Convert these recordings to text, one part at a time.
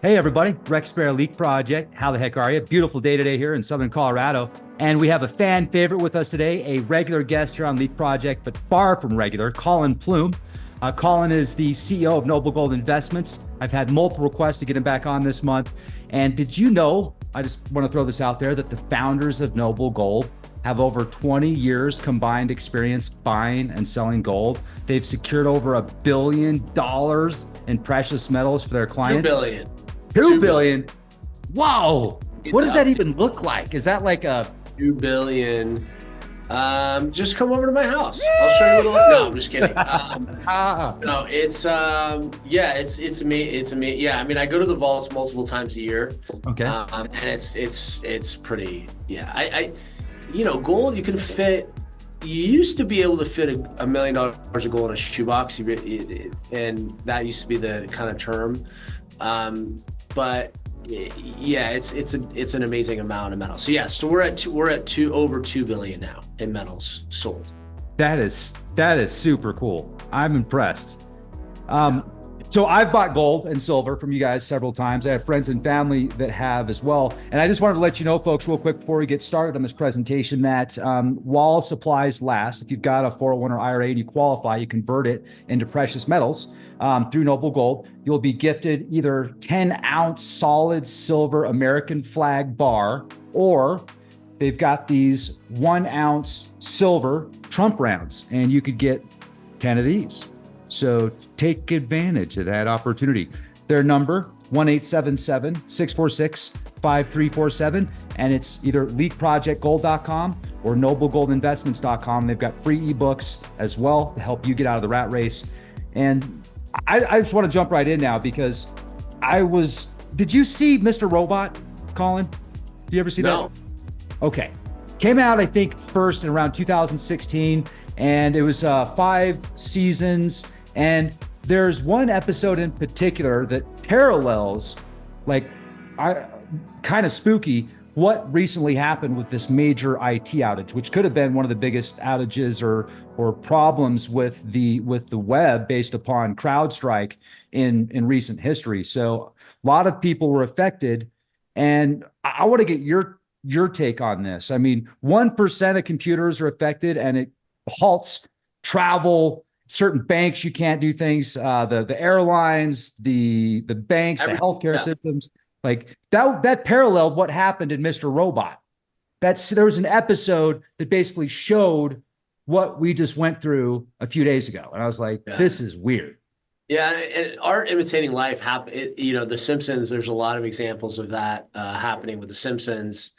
Hey everybody, Rex Bear Leak Project. How the heck are you? Beautiful day today here in Southern Colorado. And we have a fan favorite with us today, a regular guest here on Leak Project, but far from regular, Collin Plume. Collin is the CEO of Noble Gold Investments. I've had multiple requests to get him back on this month. And did you know, I just want to throw this out there, that the founders of Noble Gold have over 20 years combined experience buying and selling gold. They've secured over $1 billion in precious metals for their clients. 2 billion. 2 billion. Wow. What does that even look like? Is that like a 2 billion? Just come over to my house. I'll show you what it looks. No, I'm just kidding. No, it's amazing. Yeah, I mean, I go to the vaults multiple times a year. Okay. And it's pretty. Yeah, gold you can fit. You used to be able to fit $1 million of gold in a shoebox, and that used to be the kind of term. But yeah, it's an amazing amount of metals. So yeah, so we're at over 2 billion now in metals sold. That is super cool. I'm impressed. So I've bought gold and silver from you guys several times. I have friends and family that have as well. And I just wanted to let you know, folks, real quick before we get started on this presentation, that while supplies last, if you've got a 401 or IRA and you qualify, you convert it into precious metals through Noble Gold. You'll be gifted either 10-ounce solid silver American flag bar, or they've got these 1-ounce silver Trump rounds, and you could get 10 of these. So take advantage of that opportunity. Their number, 1-877-646-5347. And it's either leakprojectgold.com or noblegoldinvestments.com. They've got free ebooks as well to help you get out of the rat race. And I just want to jump right in now because did you see Mr. Robot, Collin? Did you ever see that? Okay. Came out, I think, first in around 2016, and it was 5 seasons. And there's one episode in particular that parallels, kind of spooky, what recently happened with this major IT outage, which could have been one of the biggest outages or problems with the web based upon CrowdStrike in recent history. So a lot of people were affected, and I want to get your take on this. I mean, 1% of computers are affected, and it halts travel. Certain banks, you can't do things. The airlines, the banks, the healthcare systems, like that paralleled what happened in Mr. Robot. There was an episode that basically showed what we just went through a few days ago, and I was like, this is weird. Yeah, and art imitating life. The Simpsons. There's a lot of examples of that happening with the Simpsons,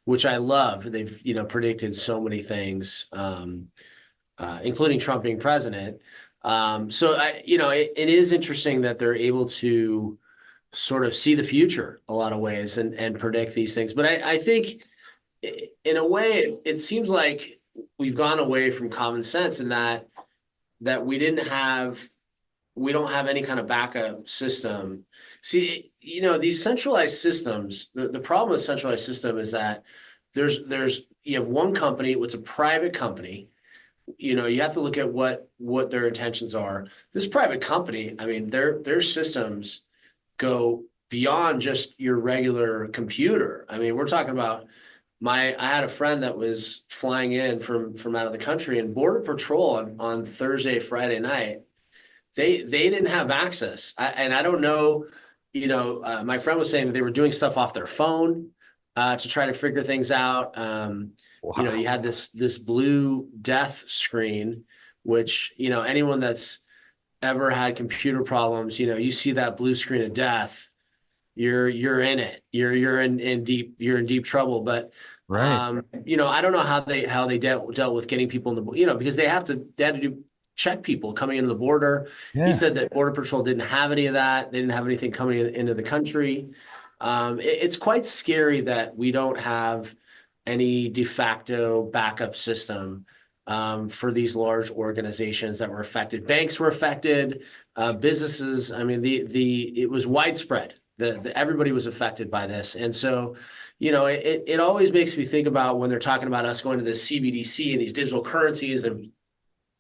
which I love. They've predicted so many things. Including Trump being president. It is interesting that they're able to sort of see the future a lot of ways and predict these things. But I think in a way, it seems like we've gone away from common sense in that we don't have any kind of backup system. See, these centralized systems, the problem with centralized system is that you have one company, it's a private company. You have to look at what their intentions are. This private company, I mean, their systems go beyond just your regular computer. I mean, we're talking about I had a friend that was flying in from out of the country, and Border Patrol on Thursday, Friday night, they didn't have access. I don't know, my friend was saying that they were doing stuff off their phone to try to figure things out. Wow. You had this blue death screen, which, anyone that's ever had computer problems, you see that blue screen of death, you're in it. You're in deep trouble. But right. I don't know how they dealt with getting people in the, because they had to check people coming into the border. Yeah. He said that Border Patrol didn't have any of that. They didn't have anything coming into the country. It's quite scary that we don't have any de facto backup system for these large organizations that were affected. Banks were affected, businesses. I mean, it was widespread. Everybody was affected by this, and so it always makes me think about when they're talking about us going to the CBDC and these digital currencies, and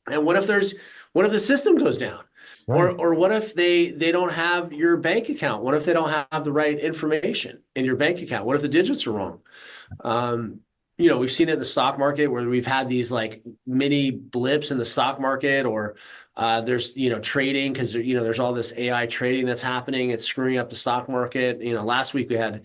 what if the system goes down? Right. Or what if they don't have your bank account? What if they don't have the right information in your bank account? What if the digits are wrong? Um, we've seen it in the stock market where we've had these like mini blips in the stock market, or there's trading because there's all this AI trading that's happening. It's screwing up the stock market. Last week we had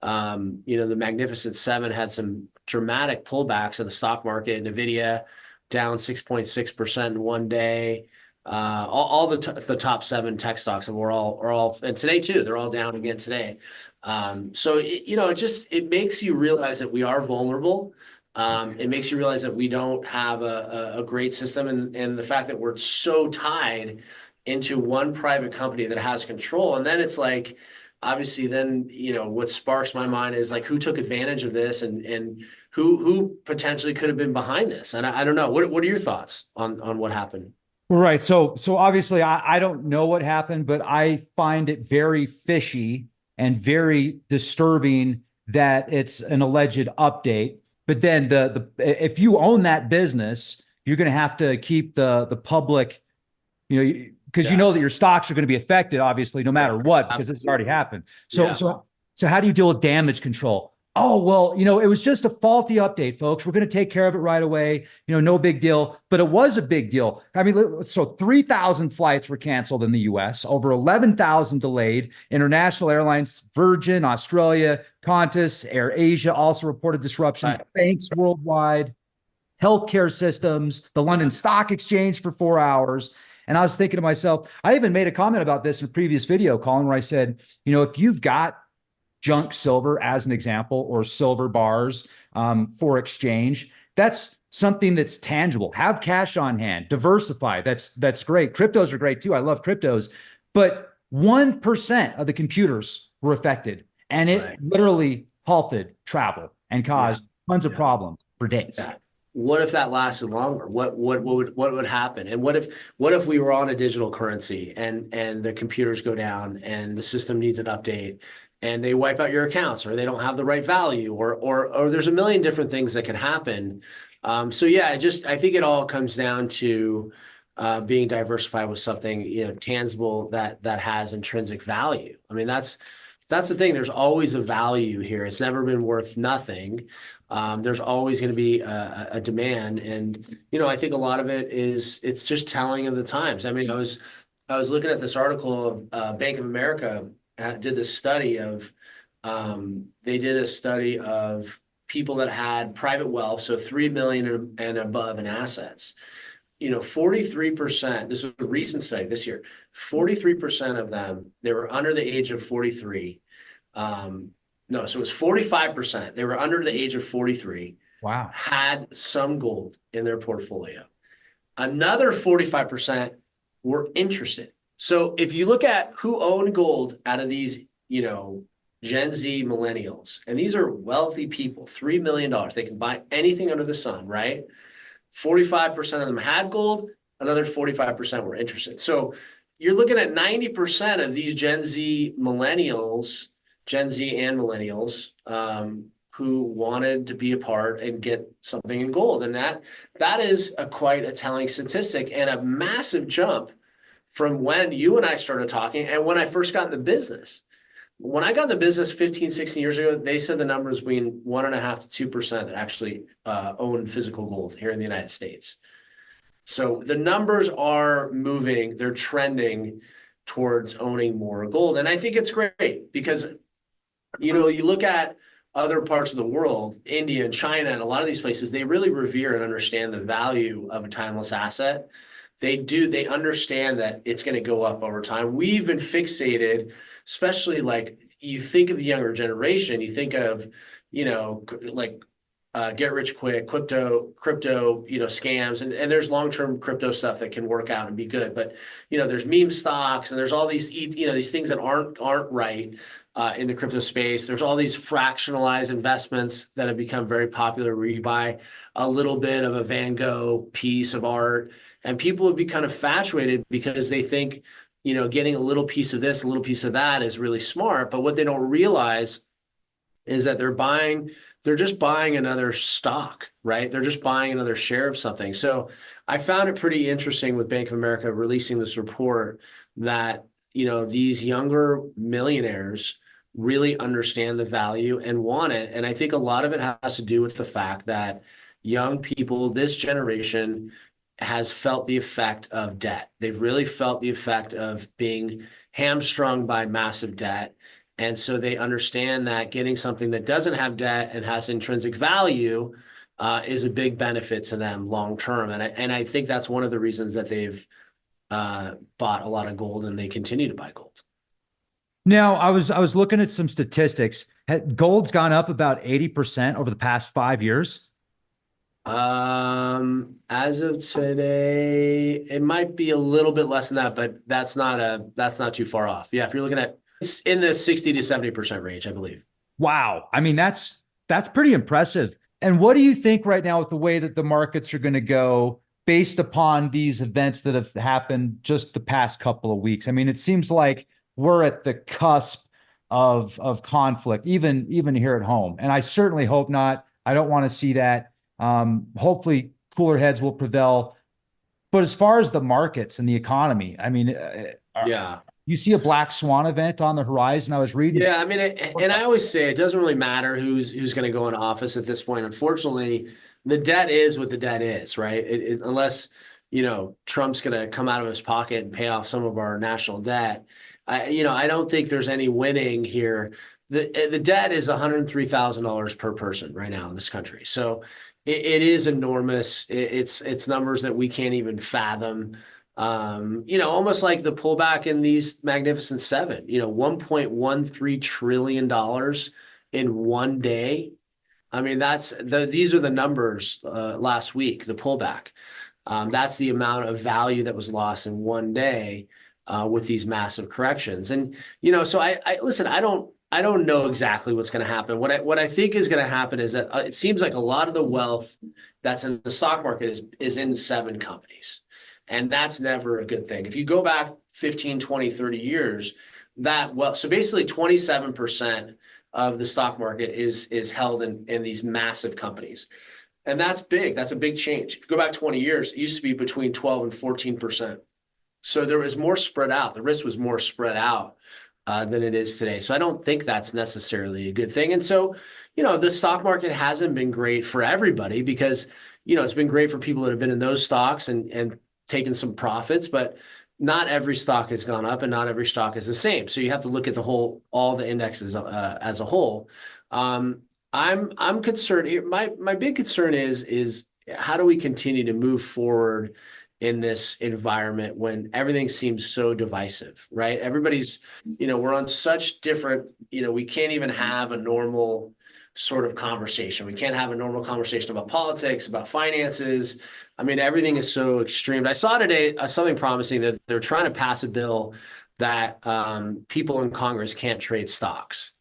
the Magnificent Seven had some dramatic pullbacks in the stock market. Nvidia down 6.6% in one day. All the top seven tech stocks are all, and today too, they're all down again today. So it makes you realize that we are vulnerable. It makes you realize that we don't have a great system, and the fact that we're so tied into one private company that has control. And then it's like, obviously, then what sparks my mind is like who took advantage of this, and who potentially could have been behind this. And I don't know. What are your thoughts on what happened? Right. So obviously I don't know what happened, but I find it very fishy and very disturbing that it's an alleged update. But then if you own that business, you're going to have to keep the public, because you Yeah. know that your stocks are going to be affected, obviously, no matter what, because this has already Absolutely. happened. So Yeah. so how do you deal with damage control? Oh, well, it was just a faulty update, folks. We're going to take care of it right away. No big deal. But it was a big deal. I mean, so 3,000 flights were canceled in the US, over 11,000 delayed. International airlines, Virgin, Australia, Qantas, Air Asia also reported disruptions. Right. Banks worldwide, healthcare systems, the London Stock Exchange for 4 hours. And I was thinking to myself, I even made a comment about this in a previous video, Collin, where I said, if you've got junk silver as an example, or silver bars for exchange, that's something that's tangible. Have cash on hand, diversify. That's great. Cryptos are great too. I love cryptos, but 1% of the computers were affected, and it Right. literally halted travel and Yeah. caused tons of Yeah. problems for days. Yeah. What if that lasted longer? What would happen? And what if we were on a digital currency and the computers go down and the system needs an update and they wipe out your accounts, or they don't have the right value, or there's a million different things that can happen. So yeah, I think it all comes down to being diversified with something tangible that has intrinsic value. I mean, that's the thing. There's always a value here. It's never been worth nothing. There's always going to be a demand, and I think a lot of it's just telling of the times. I mean, I was looking at this article of Bank of America did this study of they did a study of people that had private wealth, so 3 million and above in assets. 43%, this was a recent study this year, 43% of them, they were under the age of 43. No, so it was 45%. They were under the age of 43, Wow. had some gold in their portfolio. Another 45% were interested. So if you look at who owned gold out of these, Gen Z millennials, and these are wealthy people, $3 million, they can buy anything under the sun, right? 45% of them had gold, another 45% were interested. So you're looking at 90% of these Gen Z and millennials, who wanted to be a part and get something in gold. And that is quite a telling statistic, and a massive jump from when you and I started talking and when I first got in the business. When I got in the business 15, 16 years ago, they said the number was between 1.5% to 2% that actually owned physical gold here in the United States. So the numbers are moving, they're trending towards owning more gold. And I think it's great because, you look at other parts of the world, India and China, and a lot of these places, they really revere and understand the value of a timeless asset. They understand that it's going to go up over time. We've been fixated, especially like you think of the younger generation, you think of, like get rich quick, crypto, scams, and there's long-term crypto stuff that can work out and be good. But, there's meme stocks, and there's all these, these things that aren't right in the crypto space. There's all these fractionalized investments that have become very popular, where you buy a little bit of a Van Gogh piece of art, and people would be kind of infatuated because they think, getting a little piece of this, a little piece of that is really smart. But what they don't realize is that they're buying they're just buying another stock, right? They're just buying another share of something. So I found it pretty interesting with Bank of America releasing this report that, these younger millionaires really understand the value and want it. And I think a lot of it has to do with the fact that young people, this generation, has felt the effect of debt. They've really felt the effect of being hamstrung by massive debt. And so they understand that getting something that doesn't have debt and has intrinsic value is a big benefit to them long term. And I think that's one of the reasons that they've bought a lot of gold and they continue to buy gold. Now, I was looking at some statistics. Gold's gone up about 80% over the past 5 years. As of today, it might be a little bit less than that, but that's not too far off. Yeah, if you're looking at, it's in the 60 to 70% range, I believe. Wow. I mean, that's pretty impressive. And what do you think right now with the way that the markets are going to go based upon these events that have happened just the past couple of weeks? I mean, it seems like we're at the cusp of conflict, even here at home. And I certainly hope not. I don't want to see that. Hopefully cooler heads will prevail. But as far as the markets and the economy, I mean, Yeah. you see a black swan event on the horizon. I was reading. Yeah, I mean, and I always say it doesn't really matter who's going to go in office at this point. Unfortunately, the debt is what the debt is, right? Unless, Trump's going to come out of his pocket and pay off some of our national debt. I don't think there's any winning here. The debt is $103,000 per person right now in this country. So it is enormous. It's numbers that we can't even fathom. Almost like the pullback in these Magnificent Seven, $1.13 trillion in one day. I mean, these are the numbers last week, the pullback. That's the amount of value that was lost in one day with these massive corrections. And, so I listen, I don't know exactly what's going to happen. What I think is going to happen is that it seems like a lot of the wealth that's in the stock market is in 7 companies. And that's never a good thing. If you go back 15, 20, 30 years, so basically 27% of the stock market is held in these massive companies. And that's big. That's a big change. If you go back 20 years, it used to be between 12 and 14%. So there was more spread out. The risk was more spread out than it is today. So I don't think that's necessarily a good thing. And so, the stock market hasn't been great for everybody because, it's been great for people that have been in those stocks and taken some profits, but not every stock has gone up and not every stock is the same. So you have to look at all the indexes as a whole. I'm concerned here. My big concern is how do we continue to move forward in this environment when everything seems so divisive, right? Everybody's, we're on such different, we can't even have a normal sort of conversation. We can't have a normal conversation about politics, about finances. I mean, everything is so extreme. I saw today something promising that they're trying to pass a bill that people in Congress can't trade stocks.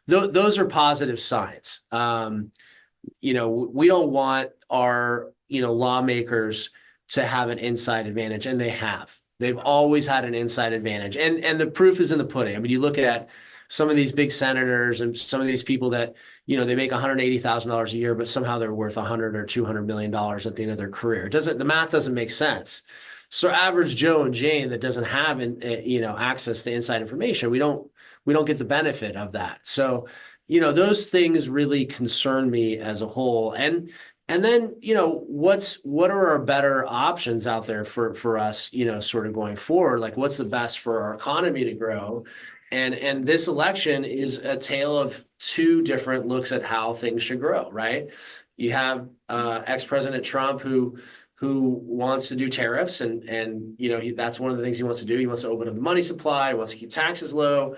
Those are positive signs. We don't want our, lawmakers to have an inside advantage, and they have. They've always had an inside advantage, and the proof is in the pudding. I mean, you look at some of these big senators and some of these people that, they make $180,000 a year, but somehow they're worth $100 or $200 million at the end of their career. The math doesn't make sense. So average Joe and Jane that doesn't have, access to inside information, we don't get the benefit of that. So, those things really concern me as a whole. And then, what are our better options out there for us, sort of going forward? Like, what's the best for our economy to grow? And this election is a tale of 2 different looks at how things should grow, right? You have ex-President Trump who wants to do tariffs, and that's one of the things he wants to do. He wants to open up the money supply, he wants to keep taxes low.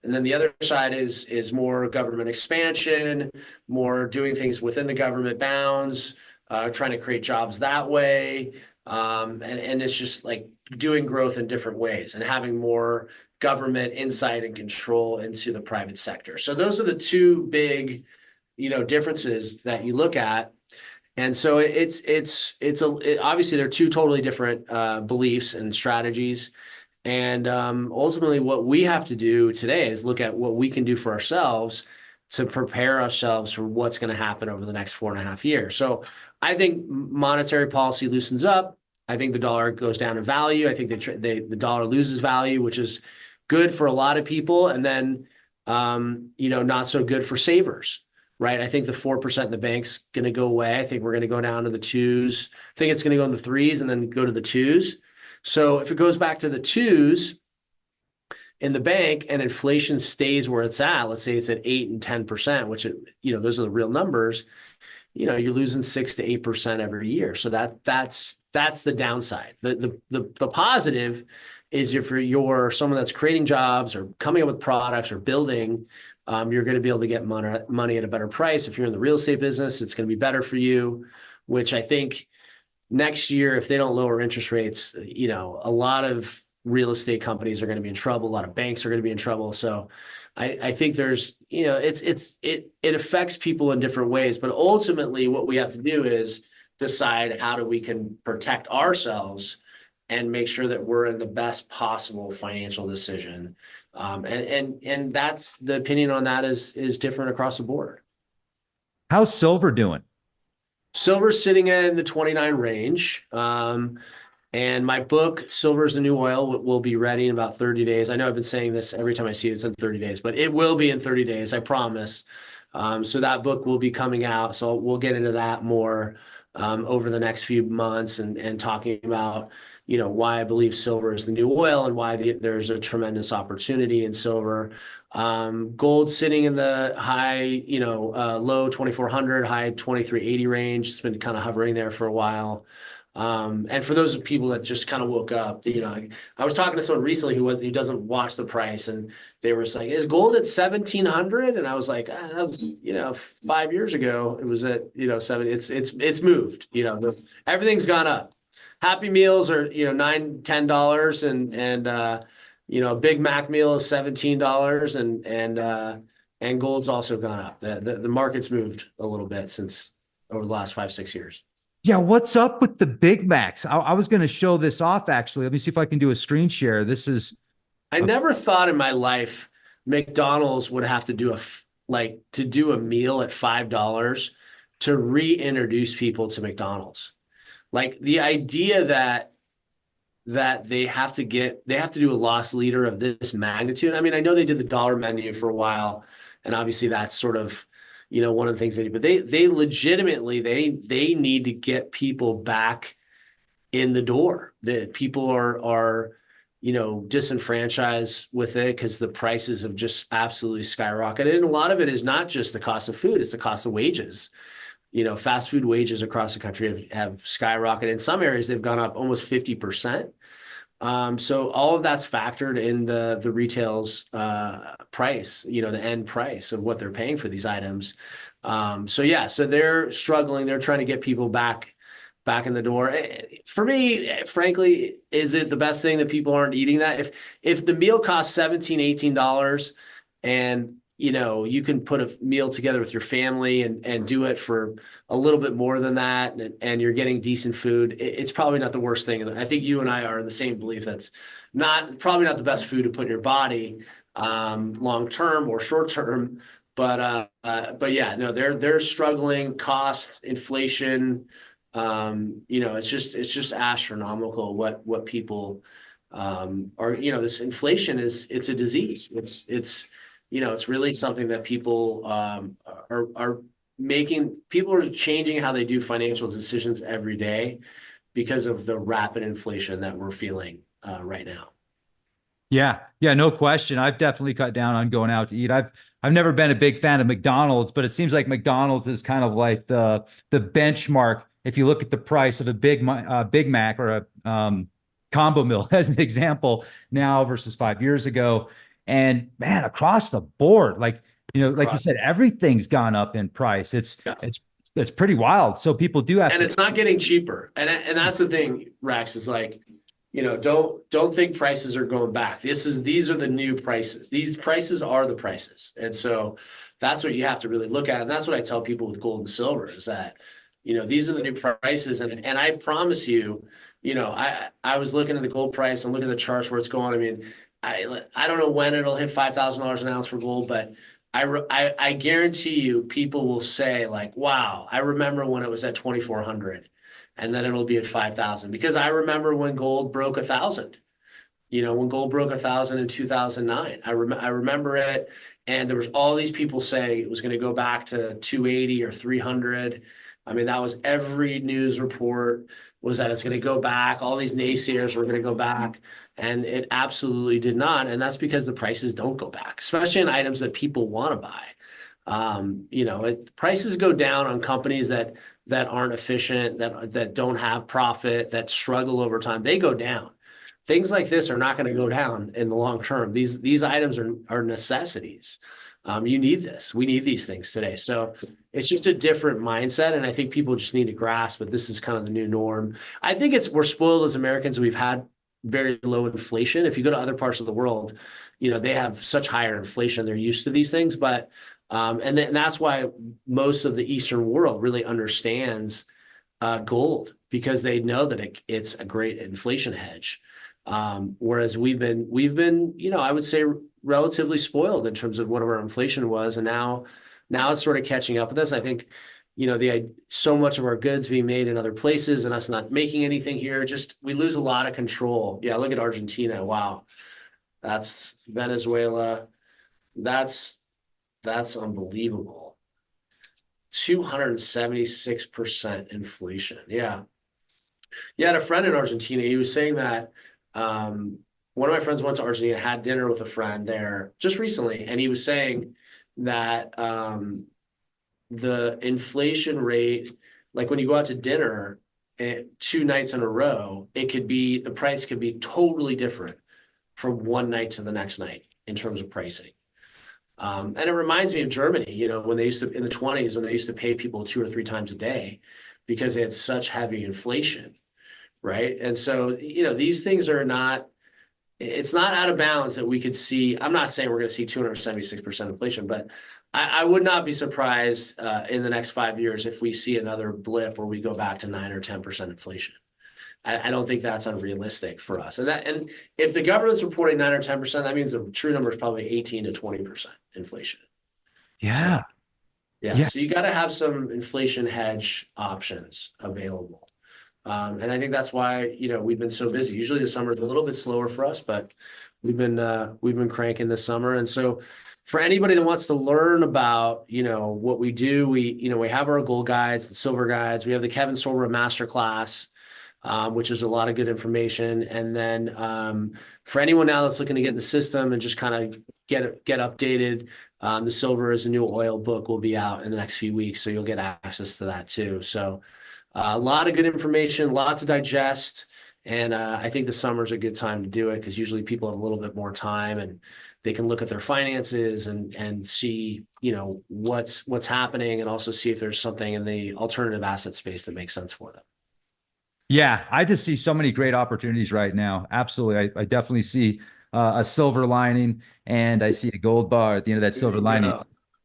And then the other side is more government expansion, more doing things within the government bounds, trying to create jobs that way. And it's just like doing growth in different ways and having more government insight and control into the private sector. So those are the 2 big, differences that you look at. And so obviously they're 2 totally different beliefs and strategies. And ultimately what we have to do today is look at what we can do for ourselves to prepare ourselves for what's going to happen over the next 4.5 years. So I think monetary policy loosens up. I think the dollar goes down in value. I think the dollar loses value, which is good for a lot of people, and then not so good for savers, right? I think the 4% in the bank's going to go away. I think we're going to go down to the twos. I think it's going to go in the threes and then go to the twos. So if it goes back to the twos in the bank and inflation stays where it's at, let's say it's at 8 and 10%, which those are the real numbers. You're losing 6 to 8% every year. So that's the downside. The positive is if you're someone that's creating jobs or coming up with products or building, you're going to be able to get money at a better price. If you're in the real estate business, it's going to be better for you, which I think next year, if they don't lower interest rates, a lot of real estate companies are going to be in trouble. A lot of banks are going to be in trouble. So I think there's, it affects people in different ways, but ultimately what we have to do is decide how we can protect ourselves and make sure that we're in the best possible financial decision. And that's the opinion on that is different across the board. How's silver doing? Silver's sitting in the 29 range. And my book, Silver is the New Oil, will be ready in about 30 days. I know I've been saying this every time I see it, it's in 30 days, but it will be in 30 days, I promise. So that book will be coming out. So we'll get into that more over the next few months and talking about, why I believe silver is the new oil and why there's a tremendous opportunity in silver. Gold sitting in the high, low 2,400, high 2,380 range. It's been kind of hovering there for a while. And for those people that just kind of woke up, I was talking to someone recently who doesn't watch the price, and they were saying, "Is gold at 1,700?" And I was like, that was 5 years ago. It was at 7. It's moved. Everything's gone up. Happy Meals are $9-10, and a Big Mac meal is $17, and gold's also gone up. The market's moved a little bit since over the last 5-6 years. Yeah, what's up with the Big Macs? I was going to show this off, actually. Let me see if I can do a screen share. I never thought in my life McDonald's would have to do a meal at $5 to reintroduce people to McDonald's. Like the idea that they have to do a loss leader of this magnitude. I mean, I know they did the dollar menu for a while, and obviously that's sort of one of the things they do, but they legitimately, they need to get people back in the door. The people are disenfranchised with it because the prices have just absolutely skyrocketed. And a lot of it is not just the cost of food, it's the cost of wages. Fast food wages across the country have skyrocketed. In some areas, they've gone up almost 50%. So all of that's factored in the retail's price, the end price of what they're paying for these items. So they're struggling. They're trying to get people back in the door. For me, frankly, is it the best thing that people aren't eating that? If the meal costs $17-18 and you can put a meal together with your family and do it for a little bit more than that, and you're getting decent food, it's probably not the worst thing. And I think you and I are in the same belief that's probably not the best food to put in your body long term or short term. But yeah, no, they're struggling. Cost, inflation, it's just astronomical what people are. This inflation it's a disease. It's really something that people are making. People are changing how they do financial decisions every day because of the rapid inflation that we're feeling right now. Yeah, no question. I've definitely cut down on going out to eat. I've never been a big fan of McDonald's, but it seems like McDonald's is kind of like the benchmark. If you look at the price of a Big Mac or a combo meal as an example now versus 5 years ago. And man, across the board, like you said, everything's gone up in price. It's pretty wild. So people do have, and it's not getting cheaper. And that's the thing, Rex, is like, don't think prices are going back. These are the new prices. These prices are the prices. And so that's what you have to really look at. And that's what I tell people with gold and silver is that, these are the new prices. And I promise you, I was looking at the gold price and looking at the charts where it's going. I mean, I don't know when it'll hit $5,000 an ounce for gold, but I guarantee you people will say like, wow, I remember when it was at 2,400 and then it'll be at 5,000 because I remember when gold broke 1,000. When gold broke 1,000 in 2009, I remember it. And there was all these people saying it was going to go back to 280 or 300. I mean, that was every news report was that it's going to go back. All these naysayers were going to go back, and it absolutely did not. And that's because the prices don't go back, especially in items that people want to buy. Prices go down on companies that aren't efficient, that don't have profit, that struggle over time. They go down. Things like this are not going to go down in the long term. These items are necessities. You need this. We need these things today. So it's just a different mindset, and I think people just need to grasp that this is kind of the new norm. I think we're spoiled as Americans. We've had very low inflation. If you go to other parts of the world, they have such higher inflation. They're used to these things, but and that's why most of the Eastern world really understands gold because they know that it's a great inflation hedge. Whereas we've been, I would say relatively spoiled in terms of what our inflation was. And now it's sort of catching up with us. I think, so much of our goods being made in other places and us not making anything here, we lose a lot of control. Yeah. Look at Argentina. Wow. That's Venezuela. That's unbelievable. 276% inflation. Yeah. Yeah. I had a friend in Argentina. He was saying that, one of my friends went to Argentina, had dinner with a friend there just recently, and he was saying that the inflation rate, like when you go out to dinner 2 nights in a row, the price could be totally different from one night to the next night in terms of pricing. And it reminds me of Germany, when they used to, in the 20s, when they used to pay people 2 or 3 times a day because they had such heavy inflation. Right. And so, these things it's not out of bounds that we could see. I'm not saying we're going to see 276% inflation, but I would not be surprised in the next 5 years if we see another blip where we go back to 9 or 10% inflation. I don't think that's unrealistic for us. And if the government's reporting 9 or 10%, that means the true number is probably 18 to 20% inflation. Yeah. So, yeah. Yeah. So you got to have some inflation hedge options available. And I think that's why, we've been so busy. Usually the summer is a little bit slower for us, but we've been cranking this summer. And so for anybody that wants to learn about, what we do, we have our gold guides, the silver guides. We have the Kevin Sorbo Masterclass, which is a lot of good information. And then for anyone now that's looking to get in the system and just kind of get updated, the silver is a new oil book will be out in the next few weeks. So you'll get access to that too. So a lot of good information, a lot to digest. And I think the summer is a good time to do it because usually people have a little bit more time and they can look at their finances and see, what's happening and also see if there's something in the alternative asset space that makes sense for them. Yeah. I just see so many great opportunities right now. Absolutely. I definitely see a silver lining and I see a gold bar at the end of that silver lining.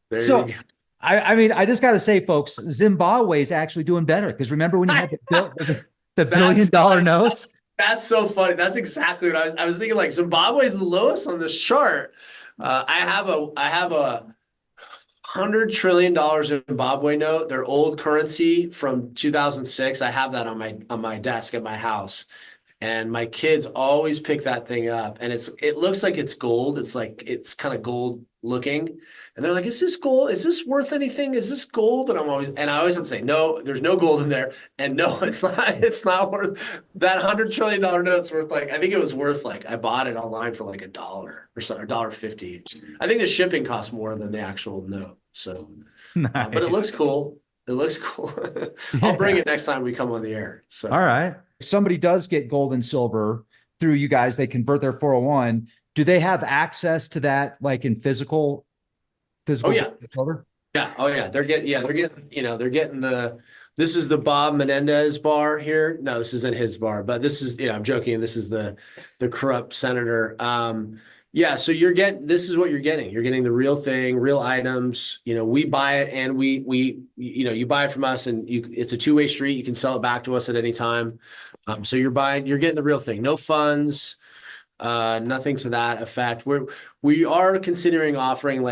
There So you go. I mean, I just got to say, folks, Zimbabwe is actually doing better because remember when you had the $1 billion notes? That's so funny. That's exactly what I was thinking. Like Zimbabwe is the lowest on this chart. I have a $100 trillion Zimbabwe note, their old currency from 2006. I have that on my desk at my house. And my kids always pick that thing up, and it looks like it's gold. It's kind of gold looking, and they're like, "Is this gold? Is this worth anything? Is this gold?" And I always have to say, "No, there's no gold in there." And no, it's not. It's not worth that $100 trillion note's worth I think it was worth I bought it online for like $1 or so, $1.50. I think the shipping costs more than the actual note. So, but it looks cool. It looks cool. I'll bring it next time we come on the air. So, all right. If somebody does get gold and silver through you guys, they convert their 401. Do they have access to that like in physical? Oh yeah. Silver? Yeah. Oh yeah. They're getting this is the Bob Menendez bar here. No, this isn't his bar, but this is, I'm joking. This is the corrupt senator. Yeah. So this is what you're getting. You're getting the real thing, real items. We buy it and you buy it from us and it's a two-way street. You can sell it back to us at any time. So you're getting the real thing. No funds, nothing to that effect. We are considering offering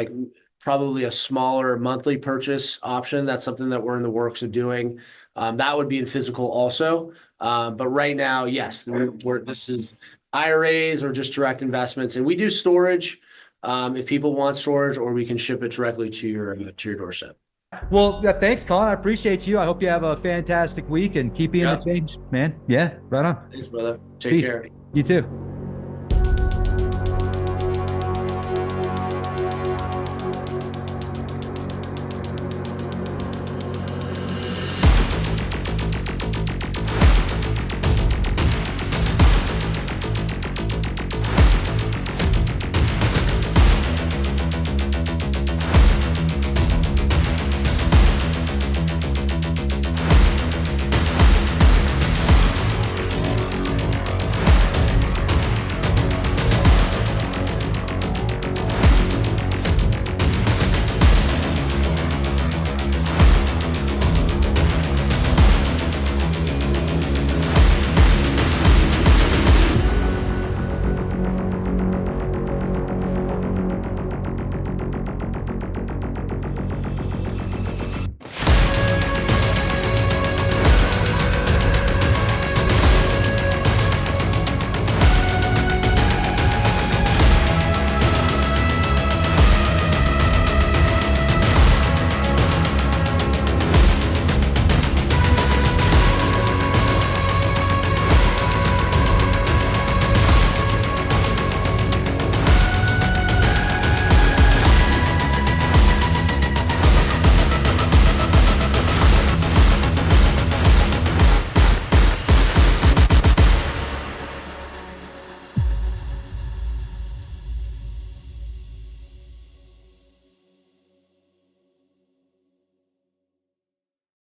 probably a smaller monthly purchase option. That's something that we're in the works of doing. That would be in physical also. But right now, yes, this is IRAs or just direct investments, and we do storage if people want storage, or we can ship it directly to your doorstep. Well, yeah, thanks, Collin. I appreciate you. I hope you have a fantastic week and keep being the change, man. Yeah, right on. Thanks, brother. Take Peace. care. You too.